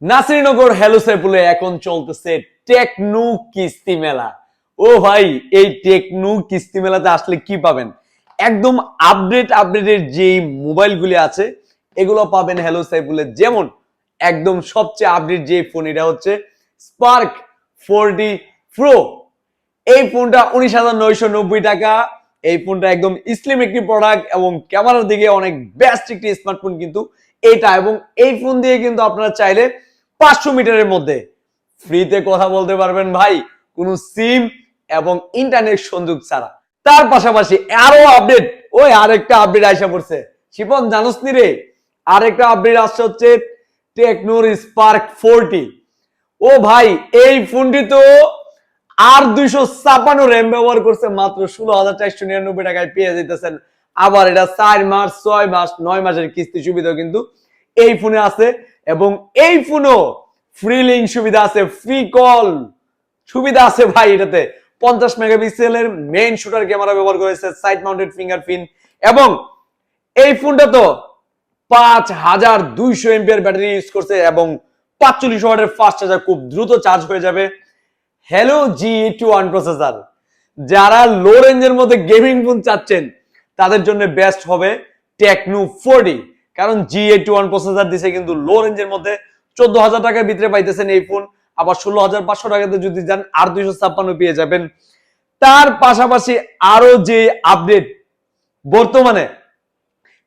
Nasirnagar hello সাইফুলে এখন চলতেছে techno কিস্তি মেলা। ও ভাই, এই টেকনো কিস্তি মেলাতে আসলে কি পাবেন? একদম আপডেটের যে মোবাইলগুলি আছে এগুলো পাবেন হ্যালো সাইফুলে। যেমন একদম সবচেয়ে আপডেট যে ফোন, এটা হচ্ছে স্পার্ক 40 প্রো। এই ফোনটা 19,990 টাকা। এই ফোনটা একদম স্লিম একটি প্রোডাক্ট এবং ক্যামেরার দিকে অনেক বেস্ট একটি স্মার্টফোন কিন্তু এটা। এবং এই ফোন দিয়ে কিন্তু আপনারা চাইলে 500 মিটারের মধ্যে ফ্রিতে কথা বলতে পারবেন ভাই, কোনো সিম এবং ইন্টারনেট সংযোগ ছাড়া। তার পাশাপাশি আরো আপডেট, ওই আরেকটা আপডেট আইসা পড়ছে শিপন, জানোস নি রে? আরেকটা আপডেট আসছে হচ্ছে টেকনোর স্পার্ক 40। ও ভাই, এই ফোনটি তো আর 256 র্যাম ব্যবহার করছে, মাত্র 16,499 টাকায় পেয়ে যেতেছেন। আবার এটা 4 মাস 6 মাস 9 মাসের কিস্তি সুবিধাও কিন্তু এই ফোনে আছে। এবং এই ফোনও ফ্রি লিংক সুবিধা আছে, ফ্রি কল সুবিধা আছে ভাই। এটাতে 50 মেগাপিক্সেলের মেইন শুটার ক্যামেরা ব্যবহার করেছে, সাইড মাউন্টেড ফিঙ্গারপ্রিন্ট। এবং এই ফোনটা তো 5200 এমপিআর ব্যাটারি ইউজ করছে এবং 45 ওয়াটের ফাস্ট চার্জার, খুব দ্রুত চার্জ হয়ে যাবে। Hello G81 processor. যারা লো রেঞ্জের মধ্যে গেমিং ফোন চাচ্ছেন তাদের জন্য বেস্ট হবে টেকনো 40, কারণ G81 প্রসেসর দিছে কিন্তু লো রেঞ্জের মধ্যে 14,000 টাকার ভিতরে পাইতেছেন এই ফোন। আবার 16,500 টাকাতে যদি যান আর 256 পেয়ে যাবেন। তার পাশাপাশি আরো যে আপডেট বর্তমানে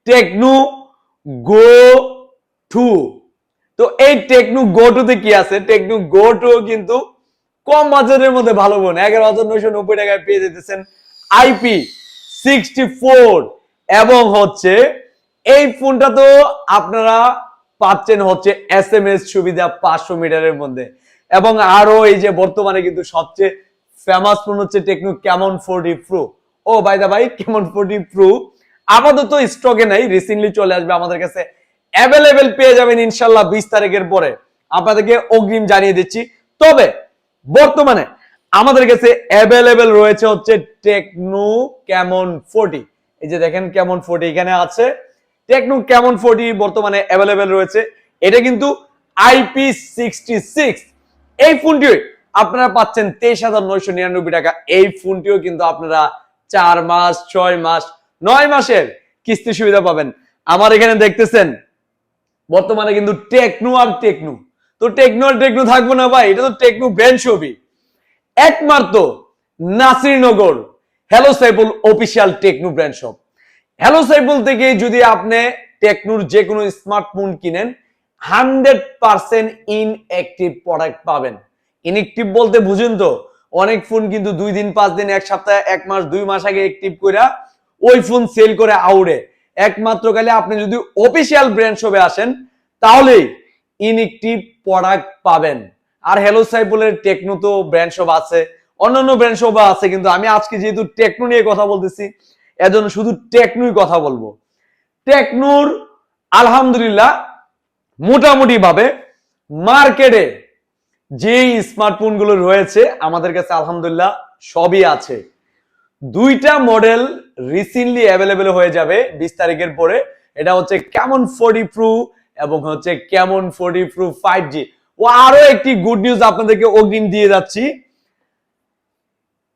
টেকনো গো 2। তো এই টেকনো গো 2 তে কি আছে? টেকনো গো 2 কিন্তু কম বাজেটের মধ্যে ভালো ফোন, 11,990 টাকায় পেয়ে যেতেছেন IP64। এবং হচ্ছে এই ফোনটা তো আপনারা পাচ্ছেন হচ্ছে SMS সুবিধা 500 মিটারের মধ্যে। এবং আরো এই যে বর্তমানে কিন্তু সবচেয়ে ফেমাস ফোন হচ্ছে টেকনো ক্যামন 40 প্রো। ও বাই দা ভাই, ক্যামন 40 প্রো আপাতত স্টকে নাই, রিসেন্টলি চলে আসবে আমাদের কাছে, অ্যাভেলেবেল পেয়ে যাবেন ইনশাল্লাহ 20 তারিখের পরে। আপনাদেরকে অগ্রিম জানিয়ে দিচ্ছি। তবে বর্তমানে আমাদের কাছে অ্যাভেলেবেল রয়েছে হচ্ছে টেকনো ক্যামন 40। এই যে দেখেন ক্যামন 40 এখানে আছে, টেকনো ক্যামন 40 বর্তমানে অ্যাভেলেবেল রয়েছে। এটা কিন্তু IP66। এই ফোনটি আপনারা পাচ্ছেন 23,999 টাকা। এই ফোনটিও কিন্তু আপনারা 4 মাস 6 মাস 9 মাসের কিস্তি সুবিধা পাবেন। আমার এখানে দেখতেছেন বর্তমানে কিন্তু টেকনো আর টেকনো, তো টেকনো আর টেকনো থাকবো না ভাই, এটা তো টেকনো ব্র্যান্ড ছবি। একমাত্র Nasirnagar hello Saiful official Tecno brand shop. Hello Saiful থেকে যদি আপনি টেকনোর যে কোনো স্মার্টফোন কিনেন 100% ইনঅ্যাক্টিভ প্রোডাক্ট পাবেন। ইনঅ্যাক্টিভ বলতে বুঝেন তো, অনেক ফোন কিন্তু 2 দিন 5 দিন 1 সপ্তাহ 1 মাস 2 মাস আগে অ্যাক্টিভ কইরা ওই ফোন সেল করে আউড়ে। একমাত্র খালি আপনি যদি অফিসিয়াল ব্র্যান্ড শপে আসেন তাহলেই ইনঅ্যাক্টিভ প্রোডাক্ট পাবেন। আর হ্যালো সাইফুলের টেকনো তো ব্র্যান্ড শপ আছে, অন্যান্য ব্র্যান্ড শপ আছে, কিন্তু আমি আজকে যেহেতু টেকনো নিয়ে কথা বলতেছি এজন্য শুধু টেকনোই কথা বলবো। টেকনোর আলহামদুলিল্লাহ মোটামুটি ভাবে মার্কেটে যে স্মার্টফোন গুলো রয়েছে আমাদের কাছে আলহামদুলিল্লাহ সবই আছে। 2টা মডেল রিসেন্টলি অ্যাভেলেবেল হয়ে যাবে 20 তারিখের পরে। এটা হচ্ছে ক্যামন 40 প্রো এবং হচ্ছে ক্যামন 40 প্রো 5G। ও আরো একটি গুড নিউজ আপনাদেরকে অগ্রিম দিয়ে যাচ্ছি,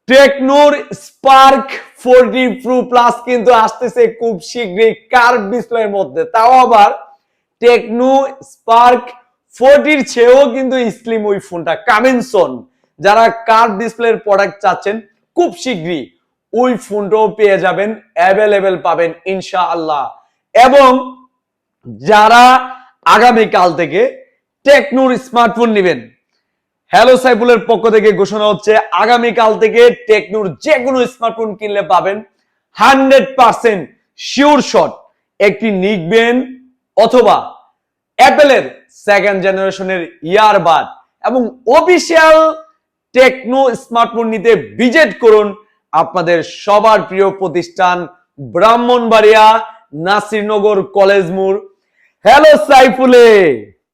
টেকনোর স্পার্ক 40 প্রো প্লাস কিন্তু আসতেছে খুব শীঘ্রই কার্ভ ডিসপ্লের মধ্যে। তাও আবার টেকনো স্পার্ক 40 এর চেয়েও কিন্তু স্লিম ওই ফোনটা কামিং সুন। যারা কার্ভ ডিসপ্লের প্রোডাক্ট চাচ্ছেন খুব শীঘ্রই ওই ফোনটাও পেয়ে যাবেন, অ্যাভেলেবেল পাবেন ইনশাআল্লাহ। এবং যারা আগামীকাল থেকে টেকনোর স্মার্টফোন নেবেন, হ্যালো সাইফুলের পক্ষ থেকে ঘোষণা হচ্ছে আগামীকাল থেকে টেকনোর যে কোনো স্মার্টফোন কিনলে পাবেন 100% শিওর শট একটি নিকবেন অথবা অ্যাপেলের 2nd জেনারেশনের ইয়ারবাড। এবং অফিসিয়াল টেকনো স্মার্টফোন নিতে ভিজিট করুন আপনাদের সবার প্রিয় প্রতিষ্ঠান ব্রাহ্মণবাড়িয়া নাসিরনগর কলেজ মোড় হ্যালো সাইফুলে।